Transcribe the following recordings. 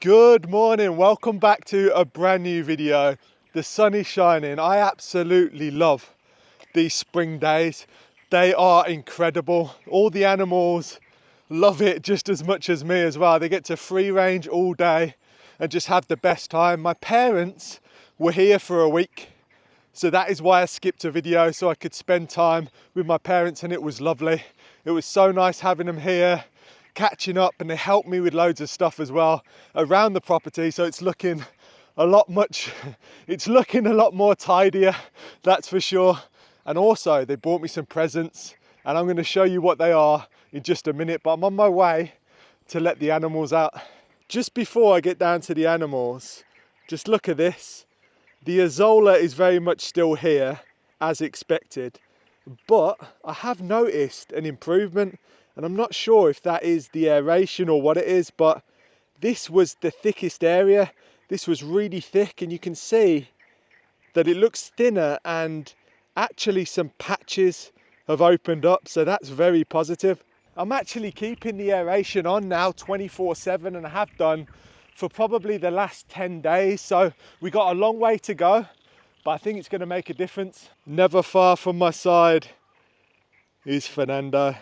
Good morning, welcome back to a brand new video. The sun is shining. I absolutely love these spring days. They are incredible. All the animals love it just as much as me as well. They get to free range all day and just have the best time. My parents were here for a week, so that is why I skipped a video so I could spend time with my parents, and it was lovely. It was so nice having them here, catching up, and they helped me with loads of stuff as well around the property, so it's looking a lot more tidier, that's for sure. And also they brought me some presents, and I'm going to show you what they are in just a minute, but I'm on my way to let the animals out. Just before I get down to the animals, just look at this. The Azolla is very much still here as expected, but I have noticed an improvement. And I'm not sure if that is the aeration or what it is, but this was the thickest area. This was really thick, and you can see that it looks thinner, and actually some patches have opened up, so that's very positive. I'm actually keeping the aeration on now 24/7, and I have done for probably the last 10 days. So we got a long way to go, but I think it's going to make a difference. Never far from my side is Furrnando.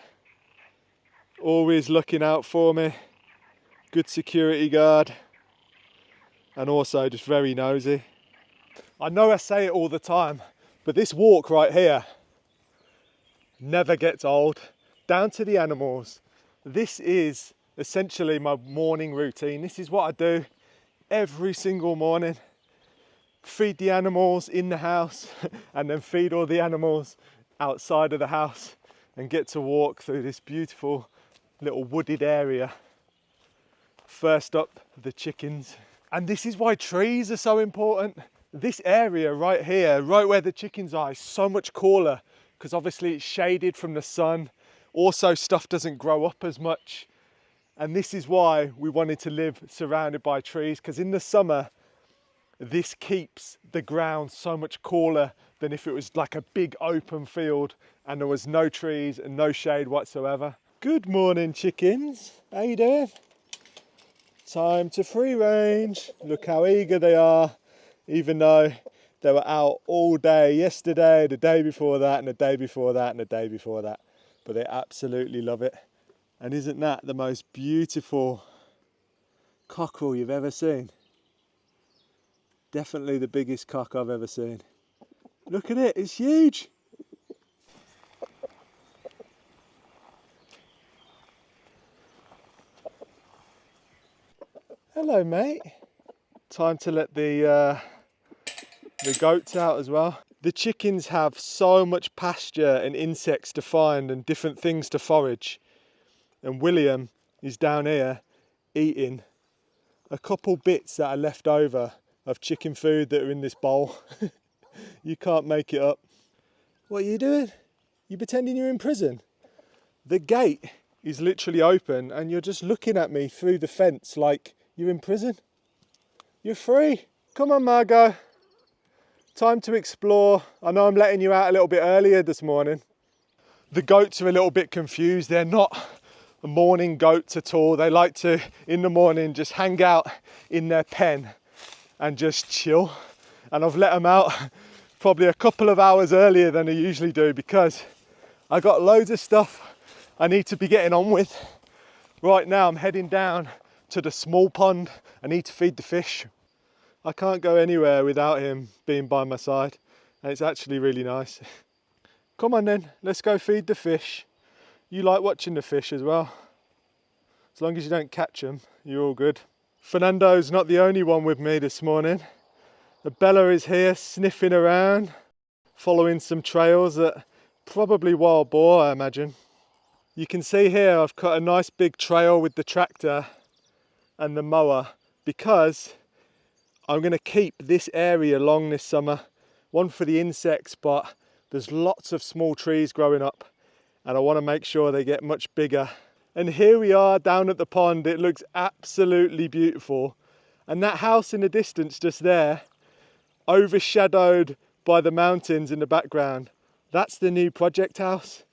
Always looking out for me, good security guard, and also just very nosy. I know I say it all the time, but this walk right here never gets old. Down to the animals. This is essentially my morning routine. This is what I do every single morning. Feed the animals in the house and then feed all the animals outside of the house, and get to walk through this beautiful little wooded area. First up, the chickens. And this is why trees are so important. This area right here, right where the chickens are, is so much cooler because obviously it's shaded from the sun. Also, stuff doesn't grow up as much. And this is why we wanted to live surrounded by trees, because in the summer, this keeps the ground so much cooler than if it was like a big open field and there was no trees and no shade whatsoever. Good morning, chickens. How you doing? Time to free range. Look how eager they are, even though they were out all day yesterday, the day before that, and the day before that, and the day before that. But they absolutely love it. And isn't that the most beautiful cockerel you've ever seen? Definitely the biggest cock I've ever seen. Look at it, it's huge. Hello, mate. Time to let the goats out as well. The chickens have so much pasture and insects to find and different things to forage. And William is down here eating a couple bits that are left over of chicken food that are in this bowl. You can't make it up. What are you doing? You pretending you're in prison? The gate is literally open and you're just looking at me through the fence like you're in prison. You're free. Come on, Margot. Time to explore. I know I'm letting you out a little bit earlier this morning. The goats are a little bit confused. They're not morning goats at all. They like to, in the morning, just hang out in their pen and just chill. And I've let them out probably a couple of hours earlier than I usually do because I got loads of stuff I need to be getting on with. Right now I'm heading down to the small pond. I need to feed the fish. I can't go anywhere without him being by my side, and it's actually really nice. Come on then, let's go feed the fish. You like watching the fish as well. As long as you don't catch them, you're all good. Furrnando's not the only one with me this morning. Bella is here sniffing around, following some trails that probably wild boar, I imagine. You can see here I've cut a nice big trail with the tractor and the mower because I'm going to keep this area long this summer. One for the insects, but there's lots of small trees growing up and I want to make sure they get much bigger. And here we are down at the pond. It looks absolutely beautiful. And that house in the distance just there, overshadowed by the mountains in the background, that's the new project house.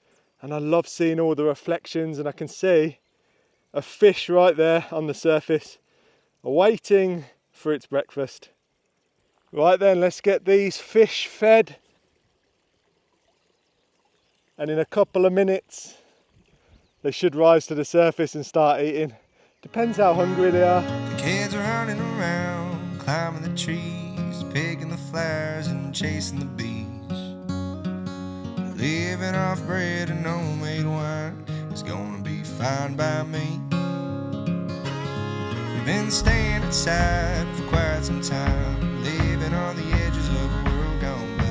And I love seeing all the reflections, and I can see a fish right there on the surface. waiting for its breakfast. Right then, let's get these fish fed. And in a couple of minutes, they should rise to the surface and start eating. Depends how hungry they are. The kids are running around, climbing the trees, picking the flowers and chasing the bees. Living off bread and homemade wine is gonna be fine by me. We've been staying inside for quite some time, living on the edges of a world gone by.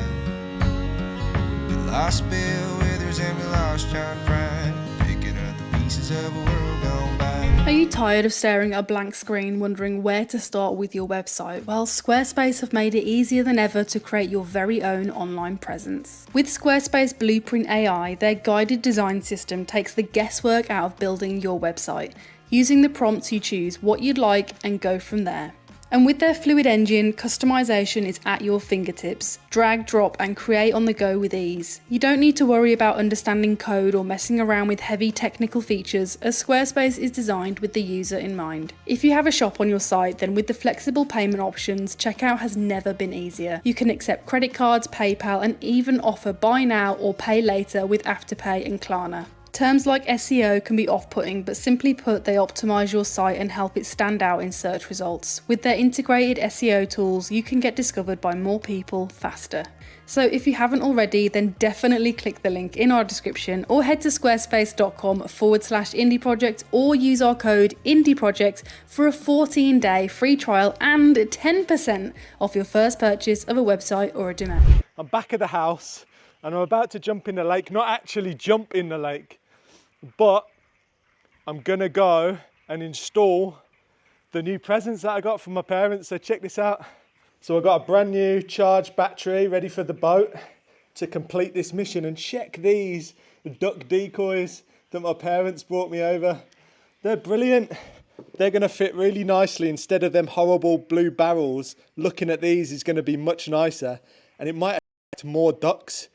We lost Bill Withers and we lost John Prine, picking up the pieces of a world gone by. Are you tired of staring at a blank screen wondering where to start with your website? Well, Squarespace have made it easier than ever to create your very own online presence. With Squarespace Blueprint AI, their guided design system takes the guesswork out of building your website. Using the prompts, you choose what you'd like and go from there. And with their fluid engine, customization is at your fingertips. Drag, drop and create on the go with ease. You don't need to worry about understanding code or messing around with heavy technical features, as Squarespace is designed with the user in mind. If you have a shop on your site, then with the flexible payment options, checkout has never been easier. You can accept credit cards, PayPal and even offer buy now or pay later with Afterpay and Klarna. Terms like SEO can be off-putting, but simply put, they optimize your site and help it stand out in search results. With their integrated SEO tools, you can get discovered by more people faster. So if you haven't already, then definitely click the link in our description or head to squarespace.com/indieproject or use our code indieprojects for a 14-day free trial and 10% off your first purchase of a website or a domain. I'm back at the house and I'm about to jump in the lake. Not actually jump in the lake, but I'm gonna go and install the new presents that I got from my parents. So check this out. So I got a brand new charged battery ready for the boat to complete this mission. And check these duck decoys that my parents brought me over. They're brilliant. They're gonna fit really nicely instead of them horrible blue barrels. Looking at these is gonna be much nicer, and it might attract more ducks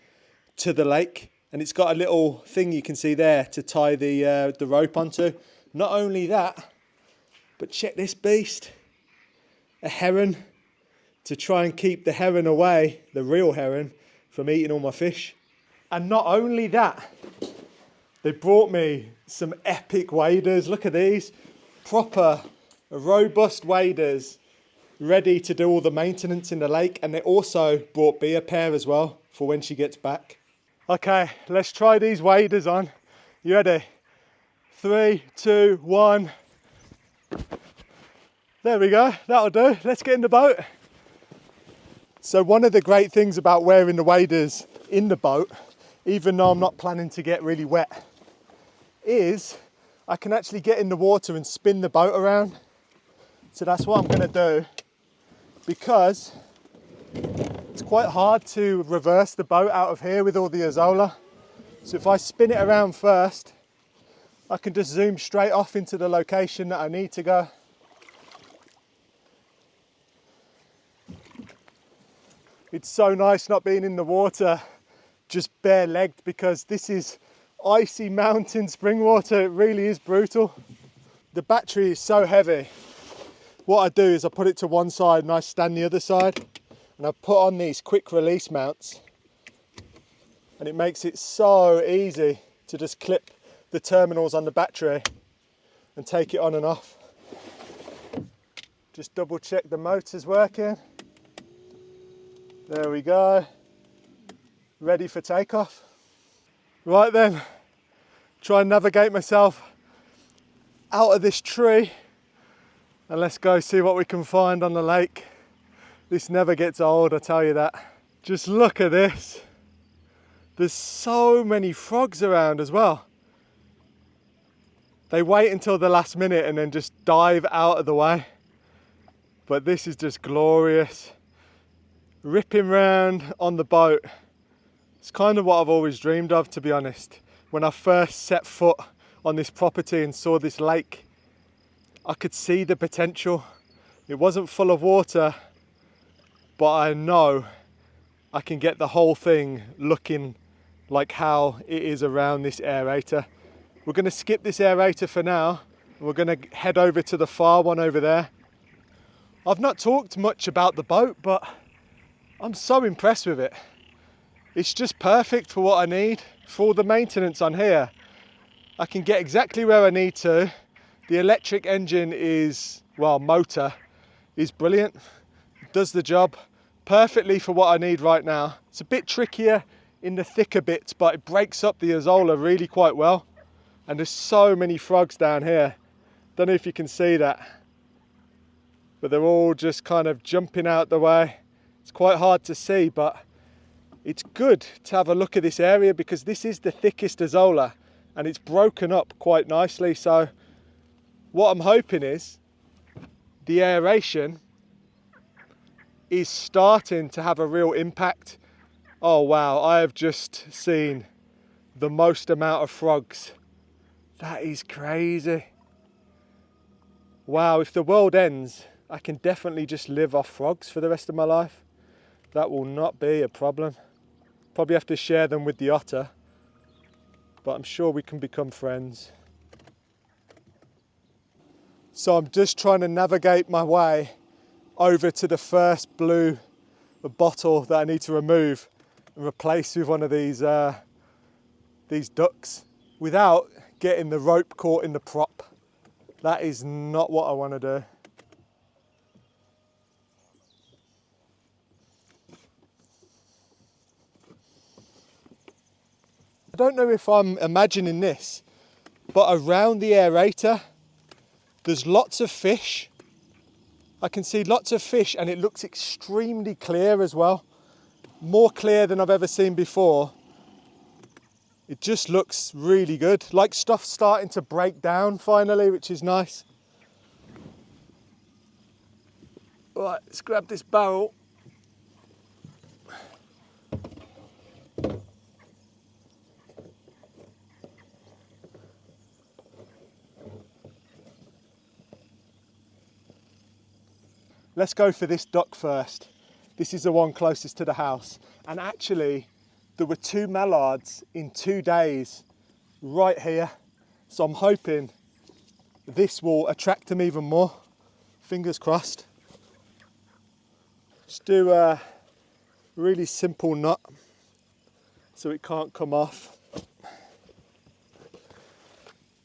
to the lake. And it's got a little thing you can see there to tie the rope onto. Not only that, but check this beast. A heron, to try and keep the heron away, the real heron, from eating all my fish. And not only that, they brought me some epic waders. Look at these, proper robust waders, ready to do all the maintenance in the lake. And they also brought Bee a pair as well for when she gets back. Okay, let's try these waders on. You ready? 3, 2, 1. There we go, that'll do. Let's get in the boat. So one of the great things about wearing the waders in the boat, even though I'm not planning to get really wet, is I can actually get in the water and spin the boat around. So that's what I'm gonna do, because it's quite hard to reverse the boat out of here with all the Azola. So if I spin it around first, I can just zoom straight off into the location that I need to go. It's so nice not being in the water just bare-legged, because this is icy mountain spring water. It really is brutal. The battery is so heavy. What I do is I put it to one side and I stand the other side. And I put on these quick release mounts, and it makes it so easy to just clip the terminals on the battery and take it on and off. Just double check the motor's working. There we go. Ready for takeoff. Right then, try and navigate myself out of this tree and let's go see what we can find on the lake. This never gets old, I tell you that. Just look at this. There's so many frogs around as well. They wait until the last minute and then just dive out of the way. But this is just glorious. Ripping round on the boat. It's kind of what I've always dreamed of, to be honest. When I first set foot on this property and saw this lake, I could see the potential. It wasn't full of water, but I know I can get the whole thing looking like how it is around this aerator. We're going to skip this aerator for now. We're going to head over to the far one over there I've not talked much about the boat, but I'm so impressed with it. It's just perfect for what I need. For all the maintenance on here, I can get exactly where I need to. The electric engine is, well, motor is brilliant. It does the job perfectly for what I need right now. It's a bit trickier in the thicker bits, but it breaks up the Azolla really quite well. And there's so many frogs down here. Don't know if you can see that, but they're all just kind of jumping out the way. It's quite hard to see, but it's good to have a look at this area because this is the thickest Azolla and it's broken up quite nicely. So what I'm hoping is the aeration is starting to have a real impact. Oh wow, I have just seen the most amount of frogs. That is crazy. Wow, if the world ends, I can definitely just live off frogs for the rest of my life. That will not be a problem. Probably have to share them with the otter, but I'm sure we can become friends. So I'm just trying to navigate my way over to the first blue bottle that I need to remove and replace with one of these ducks without getting the rope caught in the prop. That is not what I want to do. I don't know if I'm imagining this, but around the aerator, there's lots of fish. I can see lots of fish and it looks extremely clear as well. More clear than I've ever seen before. It just looks really good. Like stuff's starting to break down finally, which is nice. Right, let's grab this barrel. Let's go for this duck first. This is the one closest to the house. And actually, there were 2 mallards in 2 days right here. So I'm hoping this will attract them even more. Fingers crossed. Just do a really simple knot so it can't come off.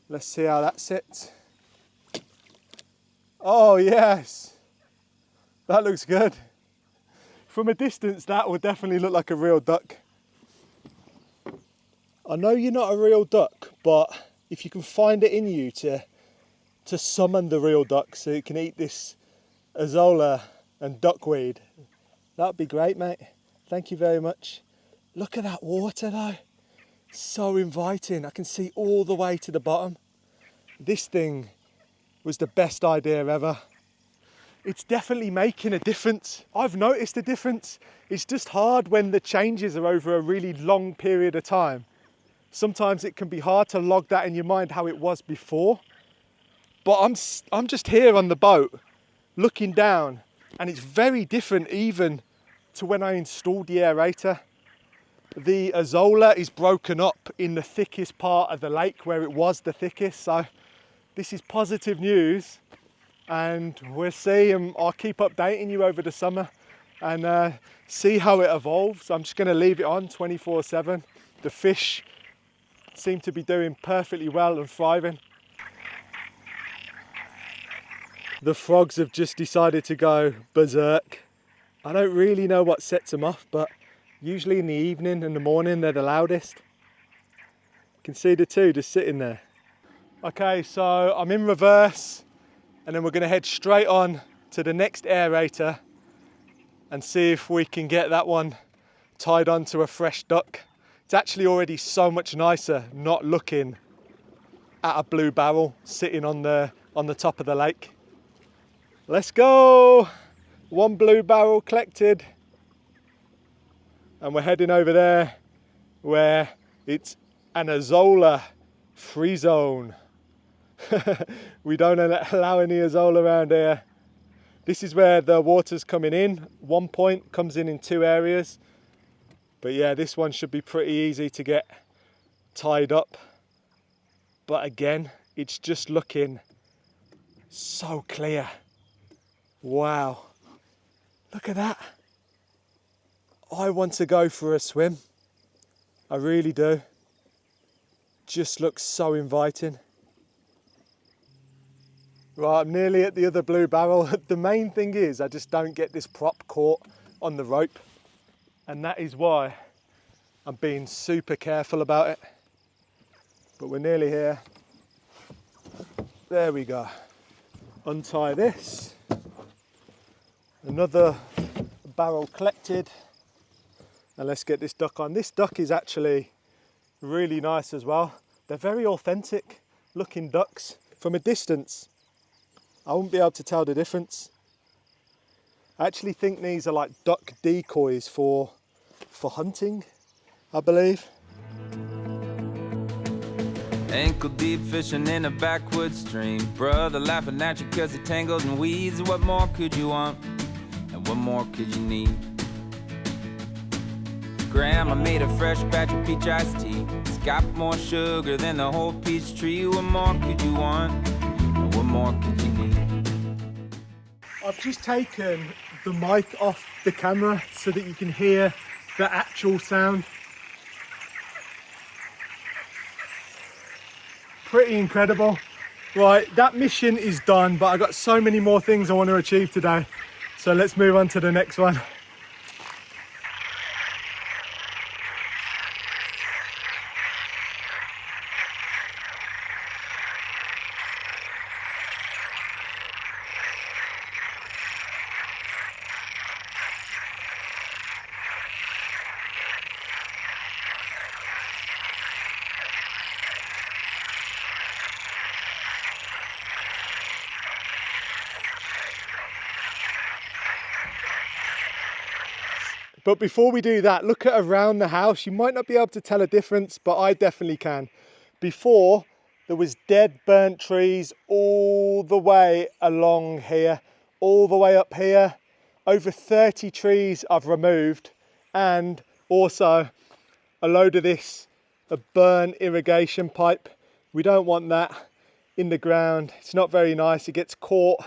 Let's see how that sits. Oh yes, that looks good. From a distance, that would definitely look like a real duck. I know you're not a real duck, but if you can find it in you to summon the real duck so you can eat this Azolla and duckweed, that'd be great, mate. Thank you very much. Look at that water though. So inviting. I can see all the way to the bottom. This thing was the best idea ever. It's definitely making a difference. I've noticed a difference. It's just hard when the changes are over a really long period of time. Sometimes it can be hard to log that in your mind how it was before. But I'm just here on the boat looking down and it's very different even to when I installed the aerator. The Azolla is broken up in the thickest part of the lake where it was the thickest. So this is positive news and we'll see, and I'll keep updating you over the summer and see how it evolves. I'm just going to leave it on 24/7. The fish seem to be doing perfectly well and thriving. The frogs have just decided to go berserk. I don't really know what sets them off, but usually in the evening and the morning they're the loudest. You can see the 2 just sitting there. Okay, so I'm in reverse and then we're going to head straight on to the next aerator and see if we can get that one tied onto a fresh duck. It's actually already so much nicer not looking at a blue barrel sitting on the top of the lake. Let's go! 1 blue barrel collected. And we're heading over there where it's an Azolla free zone. We don't allow any Azolla around here. This is where the water's coming in. 1 point comes in 2 areas. But yeah, this one should be pretty easy to get tied up. But again, it's just looking so clear. Wow, look at that. I want to go for a swim. I really do. Just looks so inviting. Right, I'm nearly at the other blue barrel. The main thing is I just don't get this prop caught on the rope, and that is why I'm being super careful about it. But we're nearly here. There we go. Untie this. Another barrel collected. And let's get this duck on. This duck is actually really nice as well. They're very authentic looking ducks. From a distance, I wouldn't be able to tell the difference. I actually think these are like duck decoys for hunting, I believe. Ankle deep fishing in a backwoods stream. Brother laughing at you cause you're tangled in weeds. What more could you want? And what more could you need? Grandma made a fresh batch of peach iced tea. It's got more sugar than the whole peach tree. What more could you want? And what more could you need? I've just taken the mic off the camera so that you can hear the actual sound. Pretty incredible. Right, that mission is done, but I've got so many more things I want to achieve today. So let's move on to the next one. But before we do that, look at around the house. You might not be able to tell a difference, but I definitely can. Before, there was dead, burnt trees all the way along here, all the way up here. Over 30 trees I've removed, and also a load of this, a burnt irrigation pipe. We don't want that in the ground. It's not very nice. It gets caught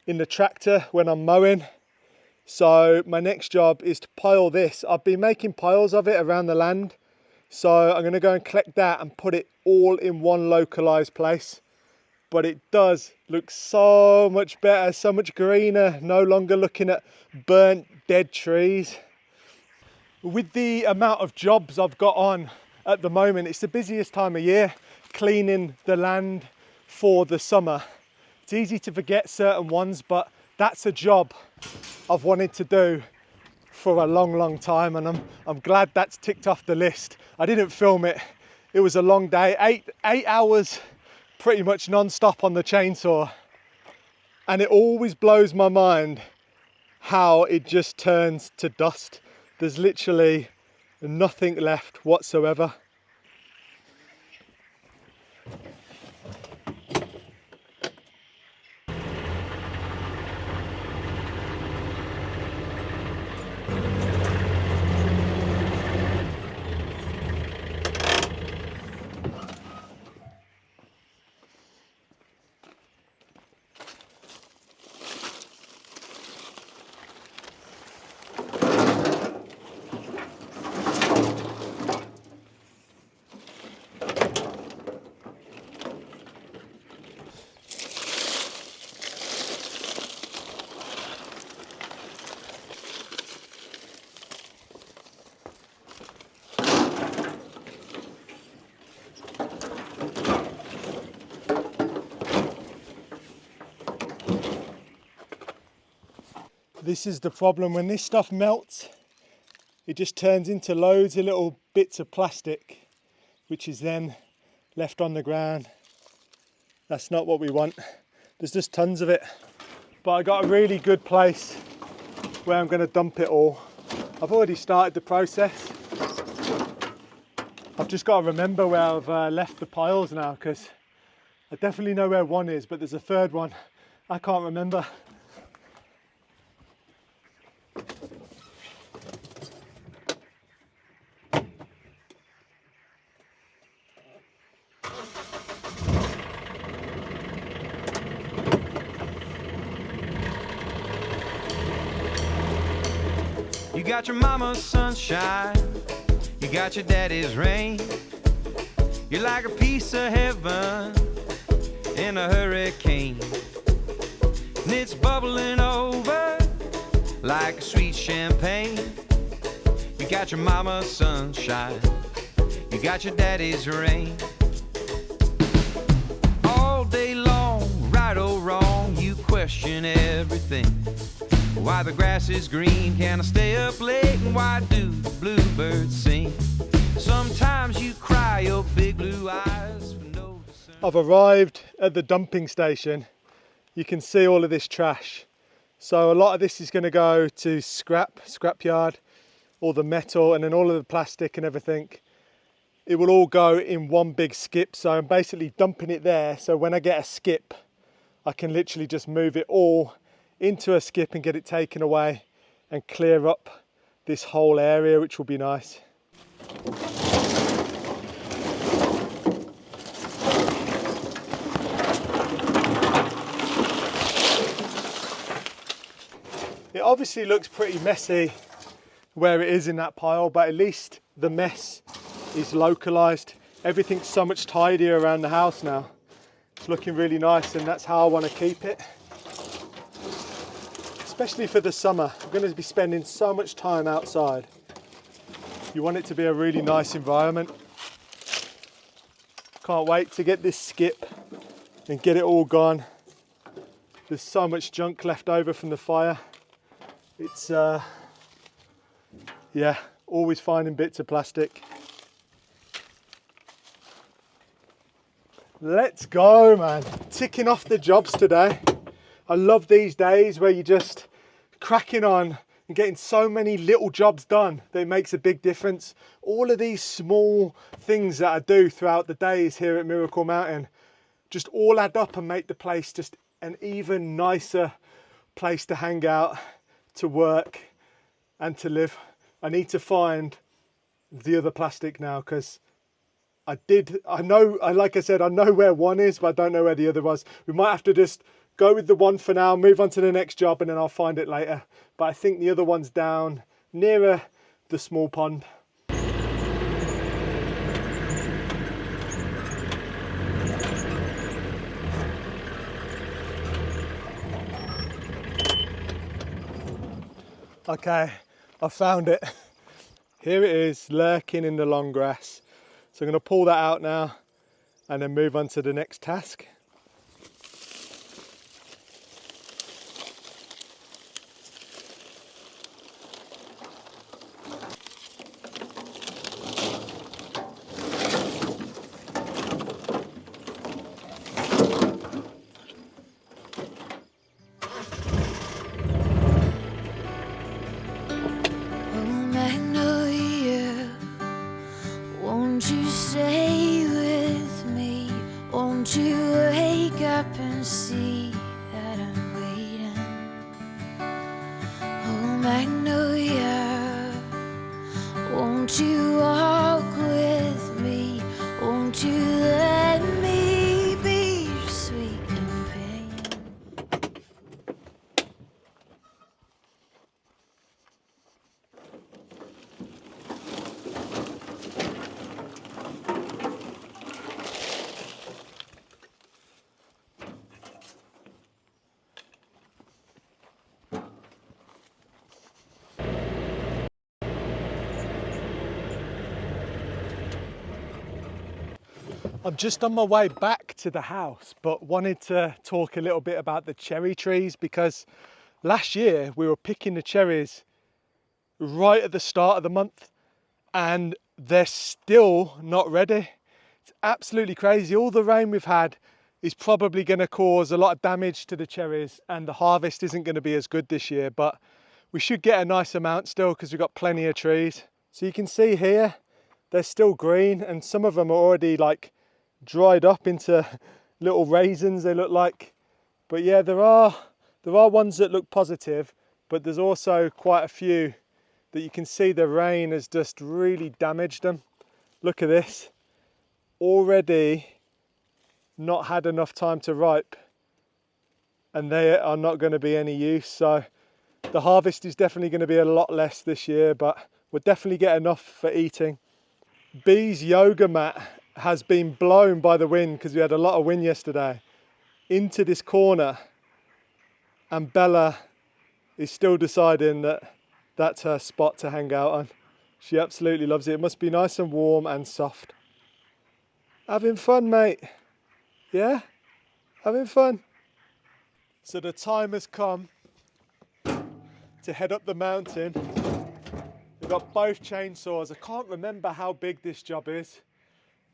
in the tractor when I'm mowing. So my next job is to pile this. I've been making piles of it around the land. So I'm going to go and collect that and put it all in one localized place. But it does look so much better, so much greener, no longer looking at burnt dead trees. With the amount of jobs I've got on at the moment, it's the busiest time of year, cleaning the land for the summer. It's easy to forget certain ones, but that's a job I've wanted to do for a long time, and I'm glad that's ticked off the list. I didn't film it. It was a long day, eight hours pretty much non-stop on the chainsaw, and it always blows my mind how it just turns to dust. There's literally nothing left whatsoever. This is the problem. When this stuff melts, it just turns into loads of little bits of plastic, which is then left on the ground. That's not what we want. There's just tons of it. But I got a really good place where I'm going to dump it all. I've already started the process. I've just got to remember where I've left the piles now, because I definitely know where one is, but there's a third one I can't remember. got your mama's sunshine, you got your daddy's rain. You're like a piece of heaven in a hurricane, and it's bubbling over like a sweet champagne. You got your mama's sunshine, you got your daddy's rain. All day long, right or wrong, you question everything. Why the grass is green, can I stay up late, and why do the bluebirds sing? Sometimes you cry your big blue eyes for no reason. I've arrived at the dumping station. You can see all of this trash. So a lot of this is going to go to scrapyard, all the metal and then all of the plastic and everything. It will all go in one big skip. So I'm basically dumping it there. So when I get a skip, I can literally just move it all into a skip and get it taken away and clear up this whole area, which will be nice. It obviously looks pretty messy where it is in that pile, but at least the mess is localized. Everything's so much tidier around the house now. It's looking really nice, and that's how I want to keep it. Especially for the summer. I'm going to be spending so much time outside. You want it to be a really nice environment. Can't wait to get this skip and get it all gone. There's so much junk left over from the fire. It's, yeah, always finding bits of plastic. Let's go, man. Ticking off the jobs today. I love these days where you're just cracking on and getting so many little jobs done that it makes a big difference. All of these small things that I do throughout the days here at Miracle Mountain just all add up and make the place just an even nicer place to hang out, to work and to live. I need to find the other plastic now, because I know, like I said, I know where one is, but I don't know where the other was. We might have to just go with the one for now, move on to the next job, and then I'll find it later. But I think the other one's down nearer the small pond. Okay, I found it. Here it is, lurking in the long grass. So I'm going to pull that out now and then move on to the next task. Won't you stay with me? Won't you wake up and see that I'm waiting? Oh, Magnolia, won't you walk with me? Won't you let me be your sweet companion? I'm just on my way back to the house, but wanted to talk a little bit about the cherry trees, because last year we were picking the cherries right at the start of the month and they're still not ready. It's absolutely crazy. All the rain we've had is probably going to cause a lot of damage to the cherries, and the harvest isn't going to be as good this year, but we should get a nice amount still because we've got plenty of trees. So you can see here, they're still green, and some of them are already like dried up into little raisins, they look like. But yeah, there are ones that look positive, but there's also quite a few that you can see the rain has just really damaged them. Look at this, already not had enough time to ripe, and they are not going to be any use. So The harvest is definitely going to be a lot less this year, but we'll definitely get enough for eating. Bee's yoga mat has been blown by the wind, because we had a lot of wind yesterday, into this corner, and Bella is still deciding that that's her spot to hang out on. She absolutely loves it. It must be nice and warm and soft. Having fun, mate? Yeah? Having fun? So the time has come to head up the mountain. We've got both chainsaws. I can't remember how big this job is,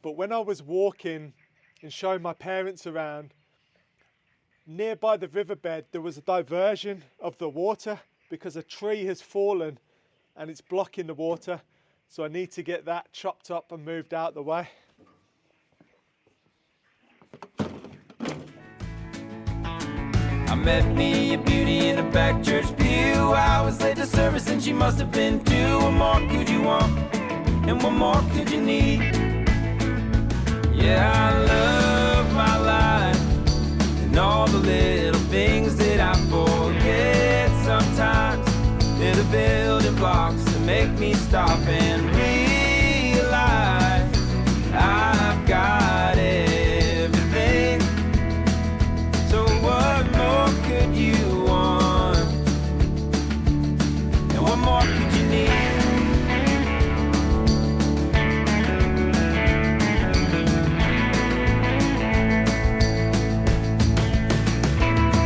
but when I was walking and showing my parents around, nearby the riverbed there was a diversion of the water because a tree has fallen and it's blocking the water. So I need to get that chopped up and moved out the way. I met me a beauty in a back church pew. I was late to service and she must have been too. What more could you want? And what more could you need? Yeah, I love my life and all the little things that I forget sometimes. They're the building blocks that make me stop and realize I've got everything. So what more could you want? And what more could you need?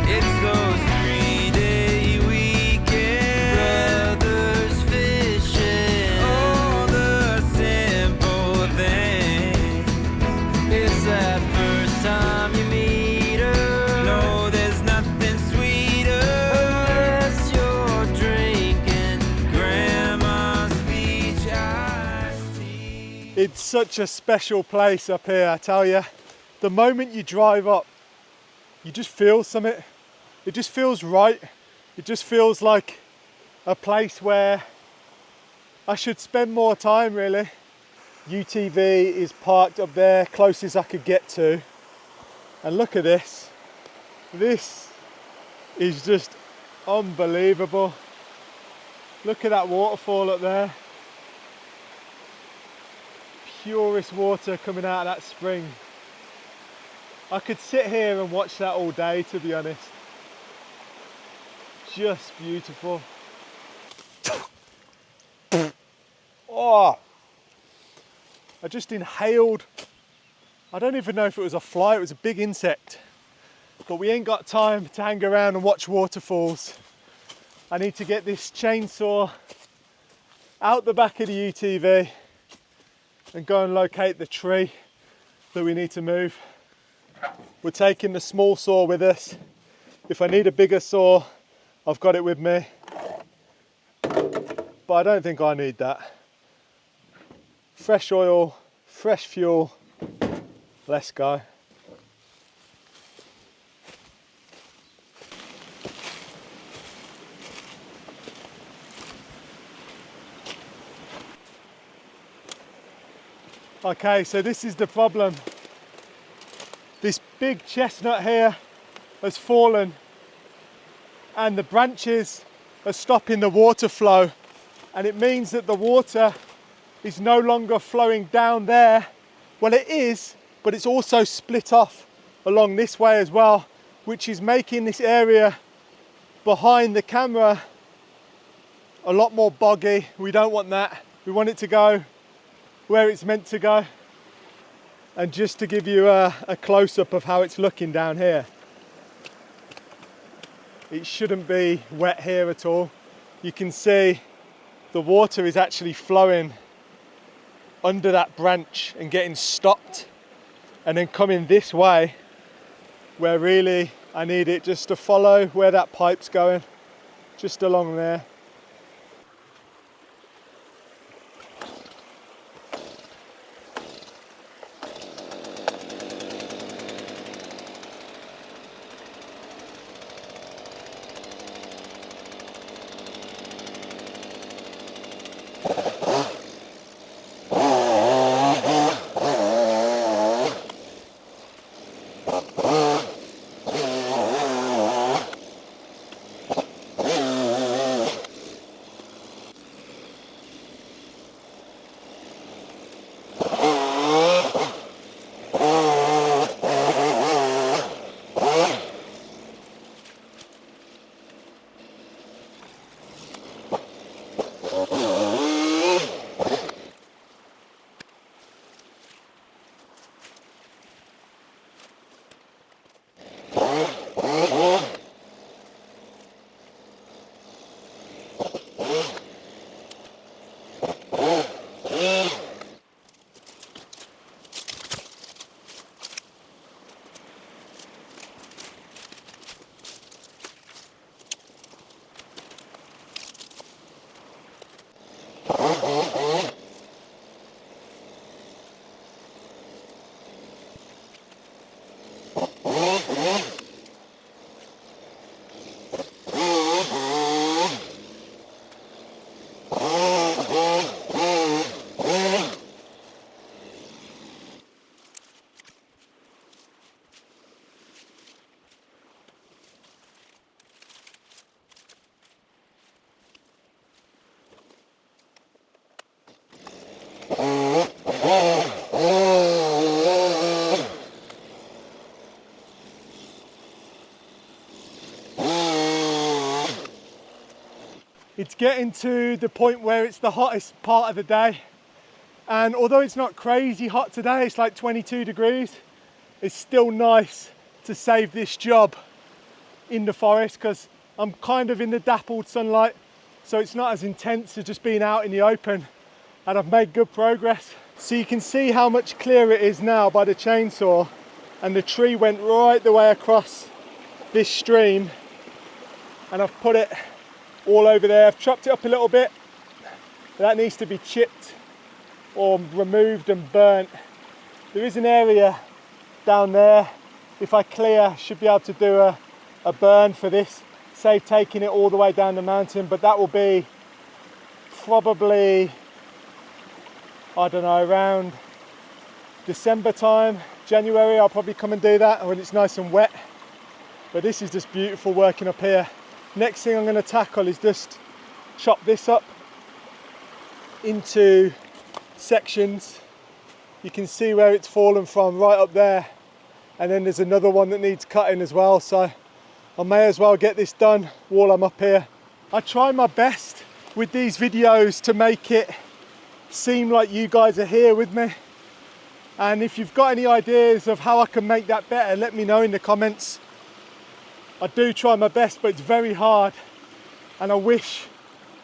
It's those 3-day weekend brothers fishing, all the simple things. It's that first time you meet her. No, there's nothing sweeter unless you're drinking grandma's peach iced tea. It's such a special place up here, I tell you. The moment you drive up, you just feel something. It just feels right. It just feels like a place where I should spend more time, really. UTV is parked up there, closest I could get to. And look at this. This is just unbelievable. Look at that waterfall up there. Purest water coming out of that spring. I could sit here and watch that all day, to be honest. Just beautiful. Oh, I just inhaled. I don't even know if it was a fly, it was a big insect. But we ain't got time to hang around and watch waterfalls. I need to get this chainsaw out the back of the UTV and go and locate the tree that we need to move. We're taking the small saw with us. If I need a bigger saw, I've got it with me. But I don't think I need that. Fresh oil, fresh fuel. Let's go. Okay, so this is the problem. This big chestnut here has fallen and the branches are stopping the water flow, and it means that the water is no longer flowing down there. Well, it is, but it's also split off along this way as well, which is making this area behind the camera a lot more boggy. We don't want that. We want it to go where it's meant to go. And just to give you a close-up of how it's looking down here, it shouldn't be wet here at all. You can see the water is actually flowing under that branch and getting stopped and then coming this way, where really I need it just to follow where that pipe's going, just along there. It's getting to the point where it's the hottest part of the day. And although it's not crazy hot today, it's like 22 degrees, it's still nice to save this job in the forest because I'm kind of in the dappled sunlight, so it's not as intense as just being out in the open, and I've made good progress. So you can see how much clearer it is now by the chainsaw, and the tree went right the way across this stream, and I've put it all over there. I've chopped it up a little bit. That needs to be chipped or removed and burnt. There is an area down there, if I clear, should be able to do a burn for this, save taking it all the way down the mountain, but that will be probably, I don't know, around December time, January. I'll probably come and do that when it's nice and wet. But this is just beautiful working up here. Next thing I'm going to tackle is just chop this up into sections. You can see where it's fallen from right up there, and then there's another one that needs cutting as well, so I may as well get this done while I'm up here. I try my best with these videos to make it seem like you guys are here with me, and if you've got any ideas of how I can make that better, let me know in the comments. I do try my best, but it's very hard, and I wish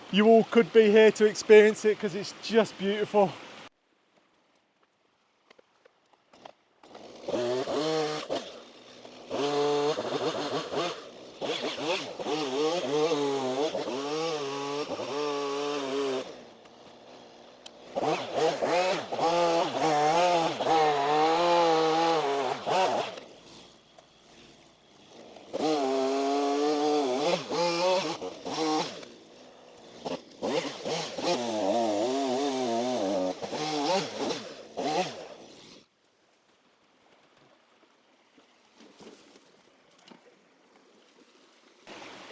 you all could be here to experience it because it's just beautiful.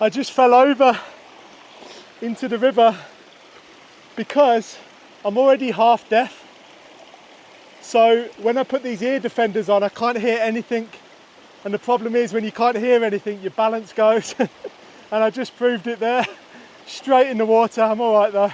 I just fell over into the river because I'm already half deaf. So when I put these ear defenders on, I can't hear anything. And the problem is when you can't hear anything, your balance goes. And I just proved it there, straight in the water. I'm all right though.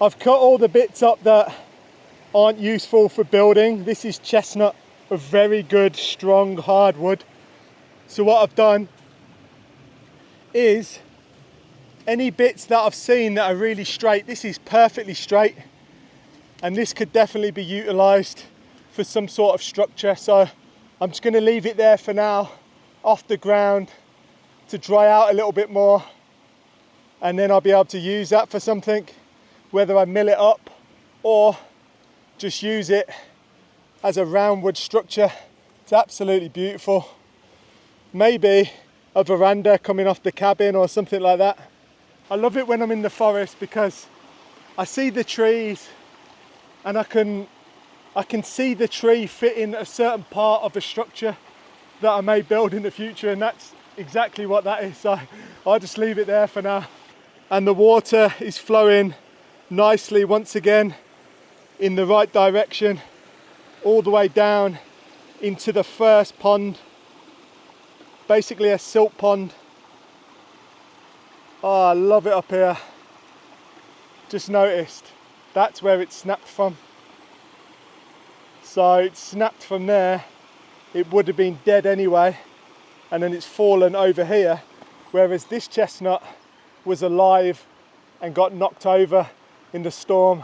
I've cut all the bits up that aren't useful for building. This is chestnut, a very good, strong hardwood. So what I've done is any bits that I've seen that are really straight, this is perfectly straight, and this could definitely be utilised for some sort of structure. So I'm just going to leave it there for now, off the ground, to dry out a little bit more, and then I'll be able to use that for something, whether I mill it up or just use it as a roundwood structure. It's absolutely beautiful. Maybe a veranda coming off the cabin or something like that. I love it when I'm in the forest because I see the trees and I can see the tree fitting a certain part of a structure that I may build in the future, and that's exactly what that is. So I'll just leave it there for now. And the water is flowing nicely once again in the right direction, all the way down into the first pond, basically a silt pond. Oh, I love it up here. Just noticed that's where it snapped from. So it snapped from there, it would have been dead anyway, and then it's fallen over here, whereas this chestnut was alive and got knocked over in the storm.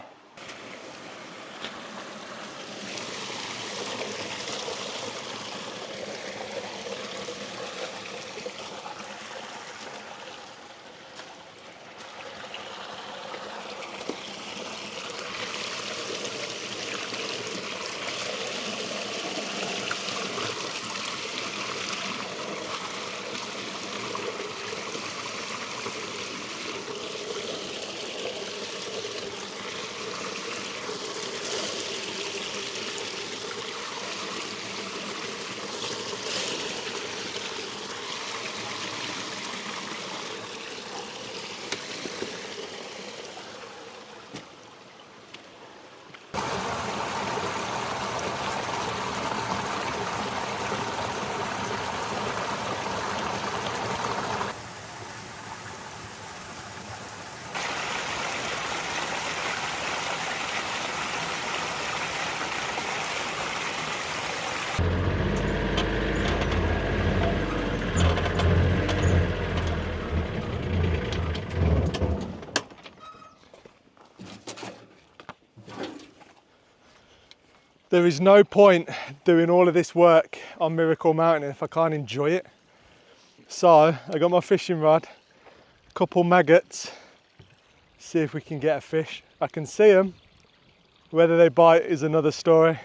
There is no point doing all of this work on Miracle Mountain if I can't enjoy it. So I got my fishing rod, a couple maggots, see if we can get a fish. I can see them. Whether they bite is another story.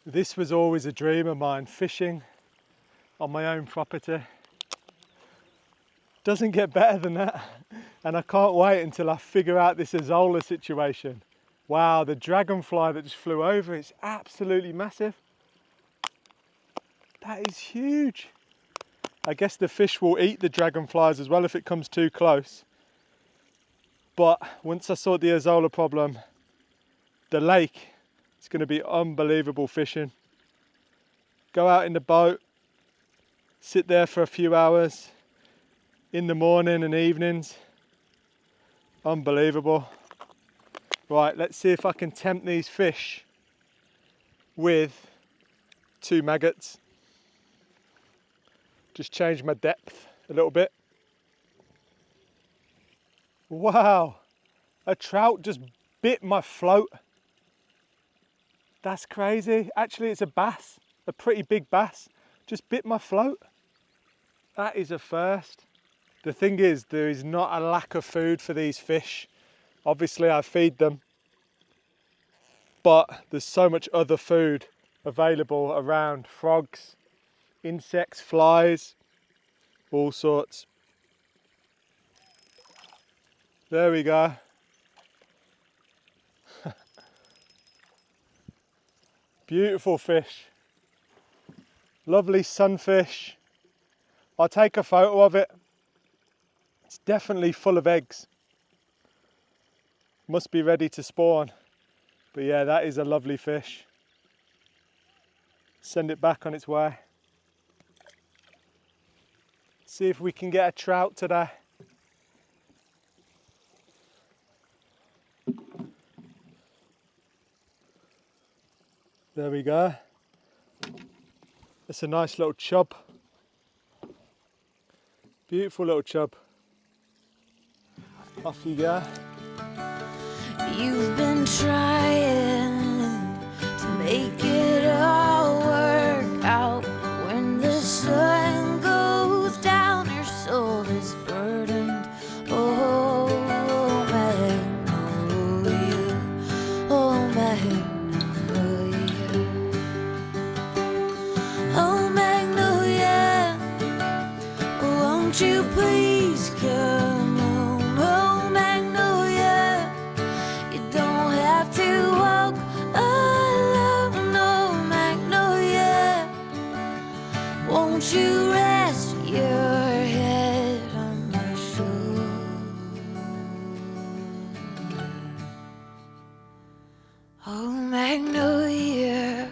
This was always a dream of mine, fishing on my own property. Doesn't get better than that. And I can't wait until I figure out this Azola situation. Wow, the dragonfly that just flew over is absolutely massive. That is huge. I guess the fish will eat the dragonflies as well if it comes too close. But once I sort the Azola problem, the lake, it's going to be unbelievable fishing. Go out in the boat, sit there for a few hours in the morning and evenings. Unbelievable. Right, let's see if I can tempt these fish with 2 maggots. Just change my depth a little bit. Wow, a trout just bit my float. That's crazy. Actually, it's a bass, a pretty big bass. Just bit my float. That is a first. The thing is, there is not a lack of food for these fish. Obviously, I feed them, but there's so much other food available around. Frogs, insects, flies, all sorts. There we go. Beautiful fish. Lovely sunfish. I'll take a photo of it. It's definitely full of eggs. Must be ready to spawn. But yeah, that is a lovely fish. Send it back on its way. See if we can get a trout today. There we go. It's a nice little chub. Beautiful little chub. Off you go. You've been trying to make it all work out. When the sun goes down, your soul is burdened. Oh, magnolia, oh, magnolia, oh, magnolia, won't you please come? Won't you rest your head on my shoulder? Oh, magnolia,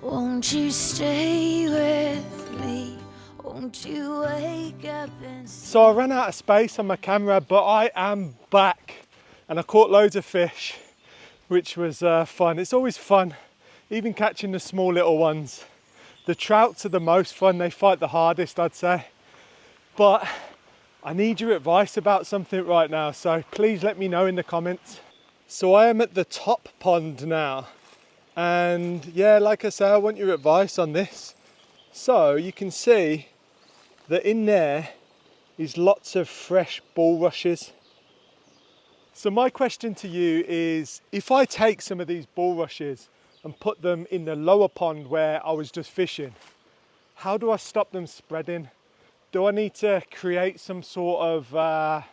won't you stay with me? Won't you wake up and see? So I ran out of space on my camera, but I am back. And I caught loads of fish, which was fun. It's always fun, even catching the small little ones. The trouts are the most fun, they fight the hardest, I'd say. But I need your advice about something right now, so please let me know in the comments. So I am at the top pond now, and yeah, like I say, I want your advice on this. So you can see that in there is lots of fresh bulrushes. So my question to you is, if I take some of these bulrushes and put them in the lower pond where I was just fishing, how do I stop them spreading? Do I need to create some sort of, I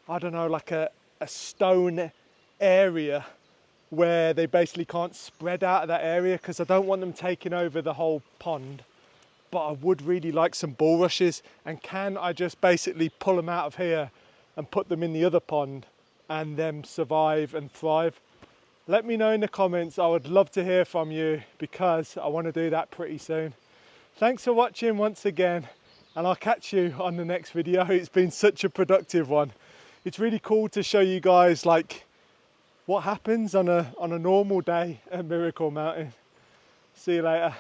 don't know, like a stone area where they basically can't spread out of that area? Because I don't want them taking over the whole pond, but I would really like some bulrushes. And can I just basically pull them out of here and put them in the other pond and them survive and thrive? Let me know in the comments. I would love to hear from you because I want to do that pretty soon. Thanks for watching once again, and I'll catch you on the next video. It's been such a productive one. It's really cool to show you guys like what happens on a normal day at Miracle Mountain. See you later.